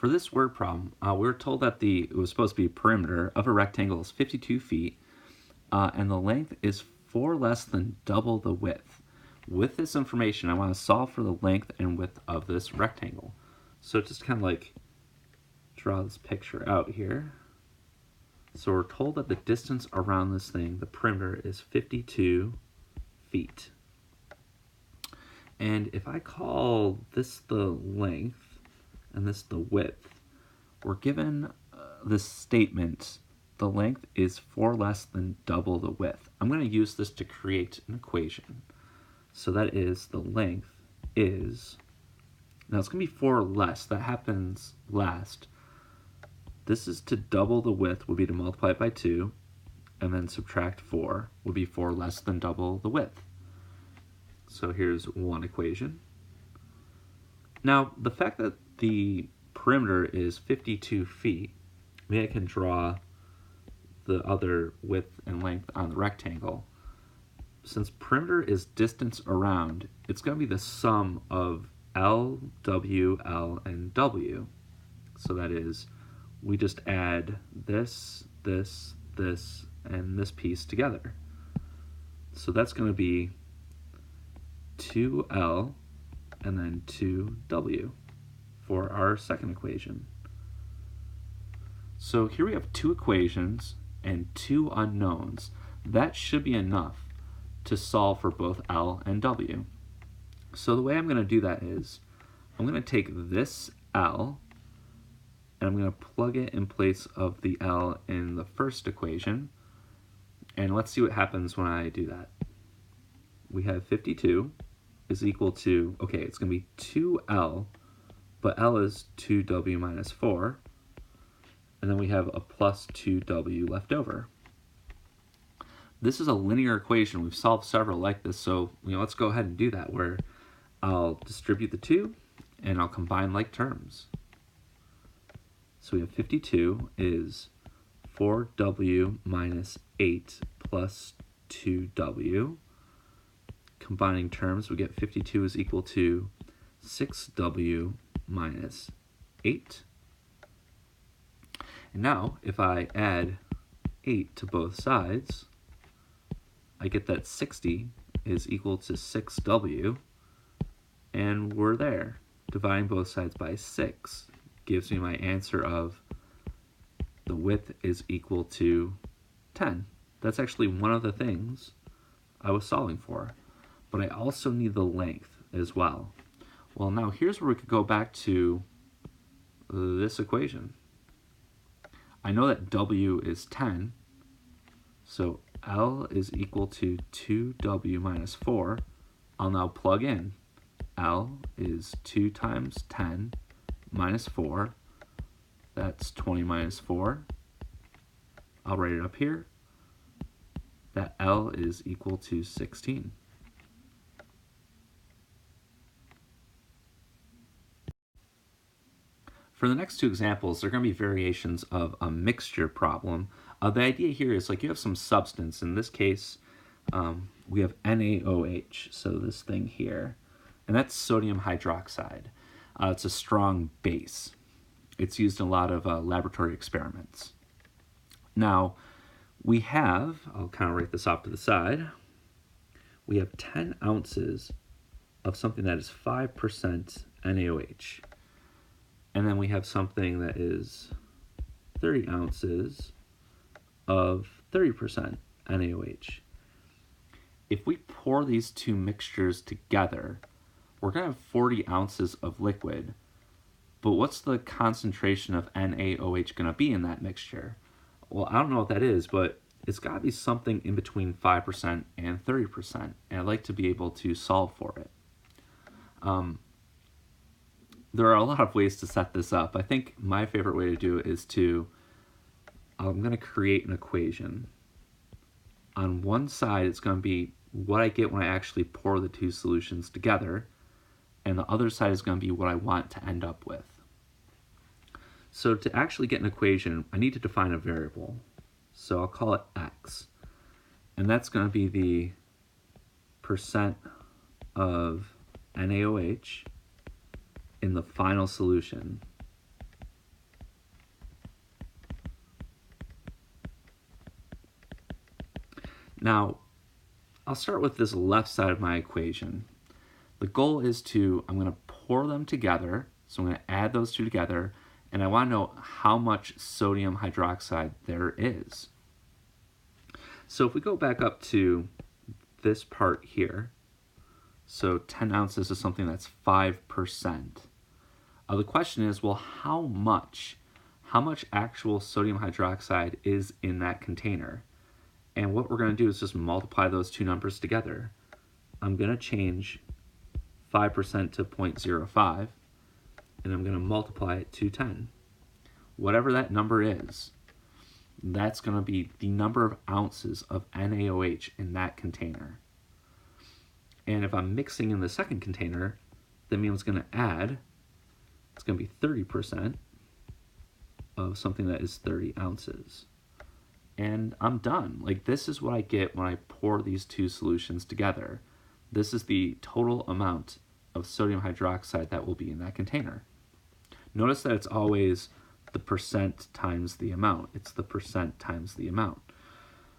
For this word problem, we were told that it was supposed to be perimeter of a rectangle is 52 feet, and the length is 4 less than double the width. With this information, I want to solve for the length and width of this rectangle. So just kind of like draw this picture out here. So we're told that the distance around this thing, the perimeter, is 52 feet. And if I call this the length and this the width, we're given this statement, the length is 4 less than double the width. I'm going to use this to create an equation. So that is the length is, now it's going to be 4 less, that happens last. This is to double the width would be to multiply it by 2, and then subtract 4 would be 4 less than double the width. So here's one equation. Now, the fact that the perimeter is 52 feet, maybe I can draw the other width and length on the rectangle. Since perimeter is distance around, it's going to be the sum of L, W, L, and W. So that is, we just add this, this, this, and this piece together. So that's going to be 2L and then 2W for our second equation. So here we have 2 equations and 2 unknowns. That should be enough to solve for both L and W. So the way I'm going to do that is, I'm going to take this L and I'm going to plug it in place of the L in the first equation, and let's see what happens when I do that. We have 52 is equal to, okay, it's going to be 2L, but L is 2W minus 4, and then we have a plus 2W left over. This is a linear equation. We've solved several like this, so let's go ahead and do that, where I'll distribute the 2 and I'll combine like terms. So we have 52 is 4W minus 8 plus 2W. Combining terms, we get 52 is equal to 6W minus 8. And now, if I add 8 to both sides, I get that 60 is equal to 6W, and we're there. Dividing both sides by 6 gives me my answer of the width is equal to 10. That's actually one of the things I was solving for. But I also need the length as well. Well, now here's where we could go back to this equation. I know that W is 10, so L is equal to 2W minus 4. I'll now plug in. L is 2 times 10 minus 4. That's 20 minus 4. I'll write it up here. That L is equal to 16. For the next 2 examples, they're going to be variations of a mixture problem. The idea here is like you have some substance. In this case, we have NaOH, so this thing here, and that's sodium hydroxide. It's a strong base. It's used in a lot of laboratory experiments. Now, we have, I'll kind of write this off to the side, we have 10 ounces of something that is 5% NaOH. And then we have something that is 30 ounces of 30% NaOH. If we pour these 2 mixtures together, we're going to have 40 ounces of liquid. But what's the concentration of NaOH going to be in that mixture? Well, I don't know what that is, but it's got to be something in between 5% and 30%. And I'd like to be able to solve for it. There are a lot of ways to set this up. I think my favorite way to do it is I'm going to create an equation. On one side, it's going to be what I get when I actually pour the 2 solutions together, and the other side is going to be what I want to end up with. So to actually get an equation, I need to define a variable. So I'll call it x, and that's going to be the percent of NaOH in the final solution. Now, I'll start with this left side of my equation. The goal is I'm going to pour them together, so I'm going to add those two together, and I want to know how much sodium hydroxide there is. So if we go back up to this part here, so 10 ounces is something that's 5%. The question is, well, how much actual sodium hydroxide is in that container? And what we're going to do is just multiply those two numbers together. I'm going to change 5% to 0.05, and I'm going to multiply it to 10. Whatever that number is, that's going to be the number of ounces of NaOH in that container. And if I'm mixing in the second container, that means it's going to add, it's going to be 30% of something that is 30 ounces. And I'm done. Like, this is what I get when I pour these two solutions together. This is the total amount of sodium hydroxide that will be in that container. Notice that it's always the percent times the amount. It's the percent times the amount.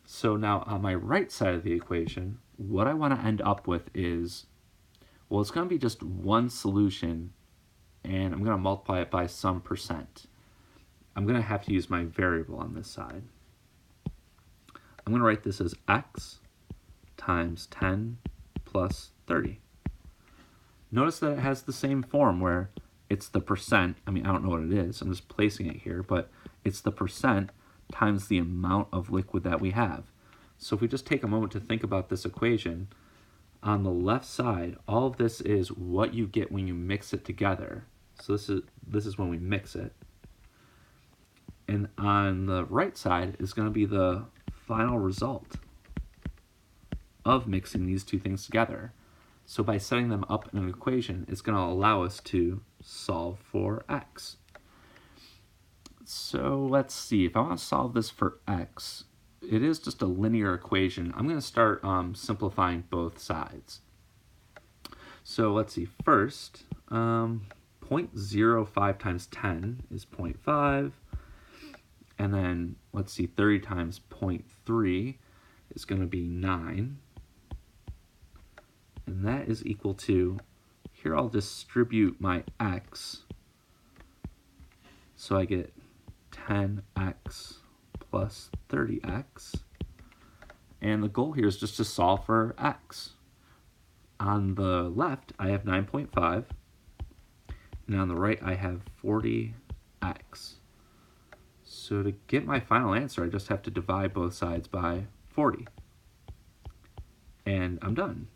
So now on my right side of the equation, what I want to end up with is, well, it's going to be just one solution, and I'm going to multiply it by some percent. I'm going to have to use my variable on this side. I'm going to write this as x times 10 plus 30. Notice that it has the same form where it's the percent. I mean, I don't know what it is. I'm just placing it here, but it's the percent times the amount of liquid that we have. So if we just take a moment to think about this equation, on the left side, all of this is what you get when you mix it together. So this is when we mix it. And on the right side is going to be the final result of mixing these two things together. So by setting them up in an equation, it's going to allow us to solve for x. So let's see, if I want to solve this for x, it is just a linear equation. I'm going to start simplifying both sides. So let's see, first, 0.05 times 10 is 0.5. And then let's see, 30 times 0.3 is going to be 9. And that is equal to, here I'll distribute my x. So I get 10x plus 30x. And the goal here is just to solve for x. On the left, I have 9.5. And on the right, I have 40x. So to get my final answer, I just have to divide both sides by 40. And I'm done.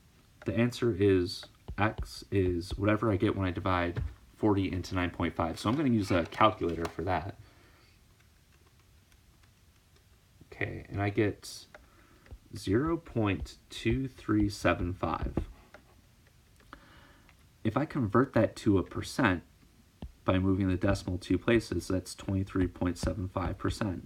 The answer is x is whatever I get when I divide 40 into 9.5. So I'm going to use a calculator for that. Okay, and I get 0.2375. If I convert that to a percent by moving the decimal 2 places, that's 23.75%.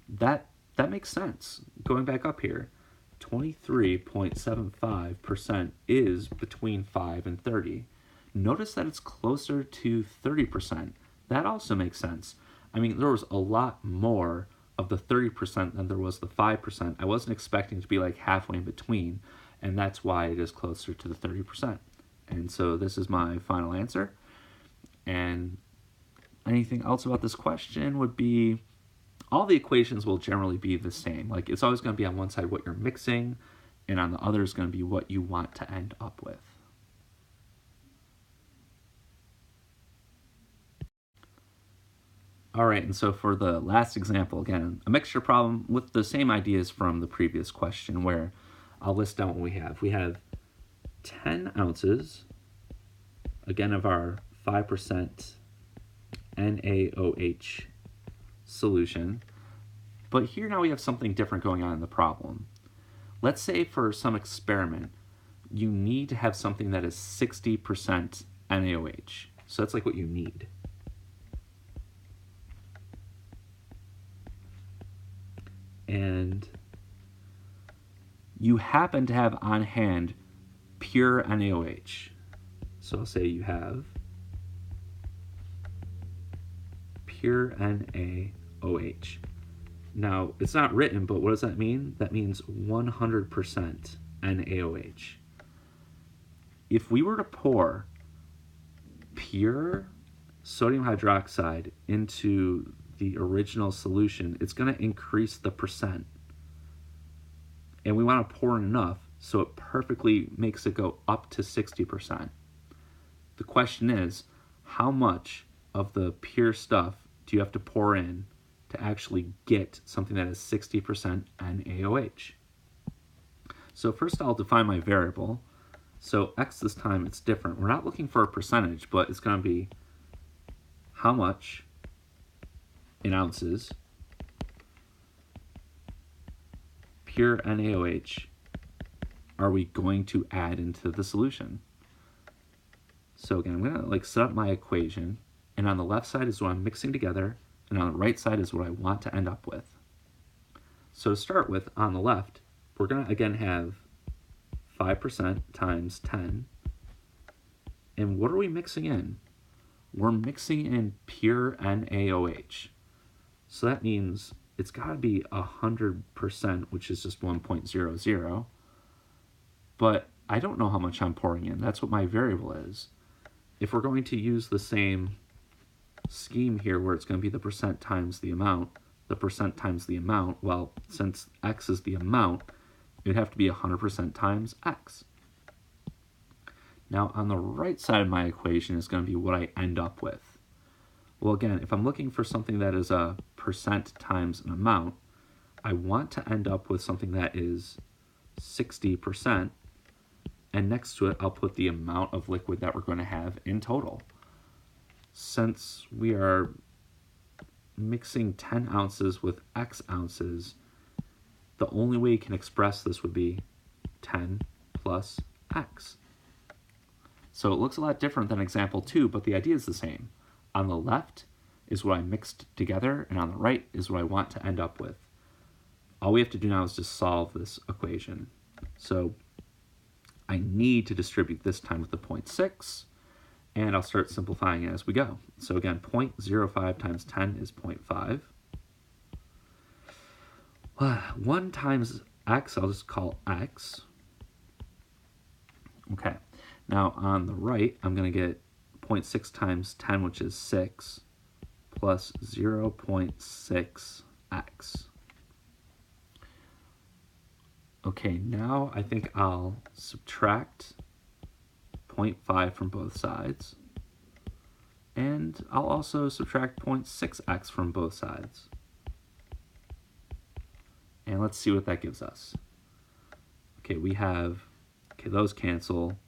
That makes sense. Going back up here, 23.75% is between 5 and 30. Notice that it's closer to 30%. That also makes sense. I mean, there was a lot more of the 30% than there was the 5%. I wasn't expecting it to be like halfway in between, and that's why it is closer to the 30%. And so this is my final answer. And anything else about this question would be, all the equations will generally be the same. Like, it's always going to be on one side what you're mixing, and on the other is going to be what you want to end up with. All right, and so for the last example, again, a mixture problem with the same ideas from the previous question, where I'll list down what we have. We have 10 ounces, again, of our 5% NaOH solution. But here now we have something different going on in the problem. Let's say for some experiment, you need to have something that is 60% NaOH. So that's like what you need. And you happen to have on hand pure NaOH. So I'll say you have pure NaOH. Now, it's not written, but what does that mean? That means 100% NaOH. If we were to pour pure sodium hydroxide into the original solution, it's going to increase the percent. And we want to pour in enough so it perfectly makes it go up to 60%. The question is, how much of the pure stuff do you have to pour in to actually get something that is 60% NaOH? So first I'll define my variable. So x this time, it's different. We're not looking for a percentage, but it's going to be how much in ounces pure NaOH are we going to add into the solution. So again, I'm going to set up my equation, and on the left side is what I'm mixing together, and on the right side is what I want to end up with. So to start with, on the left, we're going to again have 5% times 10. And what are we mixing in? We're mixing in pure NaOH. So that means it's got to be 100%, which is just 1.00. But I don't know how much I'm pouring in. That's what my variable is. If we're going to use the same scheme here where it's going to be the percent times the amount, well, since x is the amount, it would have to be 100% times x. Now, on the right side of my equation is going to be what I end up with. Well, again, if I'm looking for something that is a percent times an amount, I want to end up with something that is 60%, and next to it, I'll put the amount of liquid that we're going to have in total. Since we are mixing 10 ounces with X ounces, the only way you can express this would be 10 plus X. So it looks a lot different than example 2, but the idea is the same. On the left is what I mixed together, and on the right is what I want to end up with. All we have to do now is just solve this equation. So I need to distribute this time with the 0.6, and I'll start simplifying as we go. So again, 0.05 times 10 is 0.5. 1 times x, I'll just call x. Okay, now on the right, I'm going to get 0.6 times 10, which is 6, plus 0.6x. Okay, now I think I'll subtract 0.5 from both sides, and I'll also subtract 0.6x from both sides. And let's see what that gives us. Okay, we have, those cancel.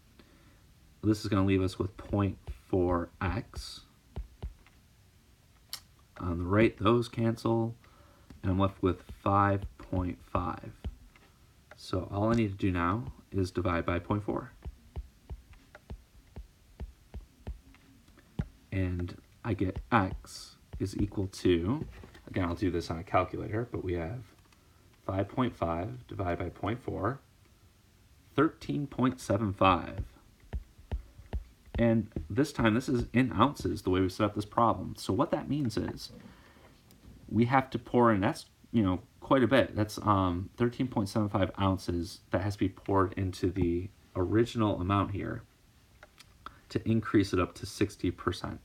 This is going to leave us with 0.4x. On the right, those cancel, and I'm left with 5.5. So all I need to do now is divide by 0.4. And I get x is equal to, again, I'll do this on a calculator, but we have 5.5 divided by 0.4, 13.75. And this time, this is in ounces, the way we set up this problem. So what that means is we have to pour in, that's, quite a bit. That's 13.75 ounces that has to be poured into the original amount here to increase it up to 60%.